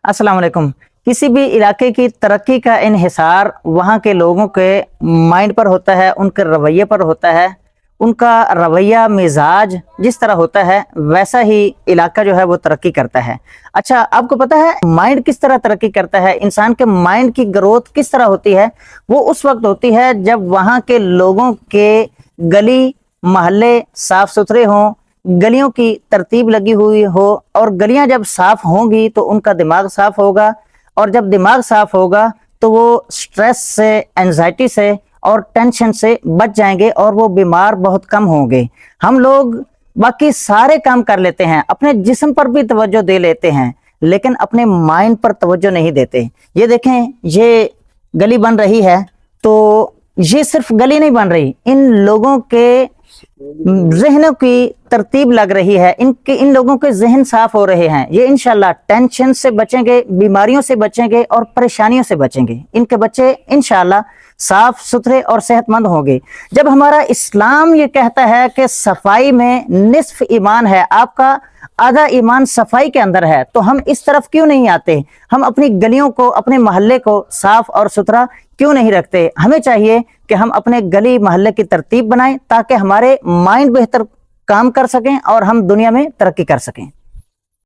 अस्सलाम वालेकुम। किसी भी इलाके की तरक्की का इन्हिसार वहाँ के लोगों के माइंड पर होता है, उनके रवैये पर होता है। उनका रवैया मिजाज जिस तरह होता है वैसा ही इलाका जो है वो तरक्की करता है। अच्छा, आपको पता है माइंड किस तरह तरक्की करता है? इंसान के माइंड की ग्रोथ किस तरह होती है? वो उस वक्त होती है जब वहाँ के लोगों के गली मोहल्ले साफ सुथरे हों, गलियों की तरतीब लगी हुई हो, और गलियां जब साफ होंगी तो उनका दिमाग साफ होगा, और जब दिमाग साफ होगा तो वो स्ट्रेस से, एंजाइटी से और टेंशन से बच जाएंगे और वो बीमार बहुत कम होंगे। हम लोग बाकी सारे काम कर लेते हैं, अपने जिस्म पर भी तवज्जो दे लेते हैं, लेकिन अपने माइंड पर तवज्जो नहीं देते। ये देखें, ये गली बन रही है तो ये सिर्फ गली नहीं बन रही, इन लोगों के ज़हनों की तरतीब लग रही है, इन लोगों के जहन साफ हो रहे हैं। ये इंशाल्लाह टेंशन से बचेंगे, बीमारियों से बचेंगे और परेशानियों से बचेंगे। इनके बच्चे इंशाल्लाह साफ सुथरे और सेहतमंद होंगे। जब हमारा इस्लाम ये कहता है कि सफाई में निस्फ ईमान है, आपका आधा ईमान सफाई के अंदर है, तो हम इस तरफ क्यों नहीं आते? हम अपनी गलियों को, अपने मोहल्ले को साफ और सुथरा क्यों नहीं रखते? हमें चाहिए कि हम अपने गली मोहल्ले की तरतीब बनाएं ताकि हमारे माइंड बेहतर काम कर सकें और हम दुनिया में तरक्की कर सकें।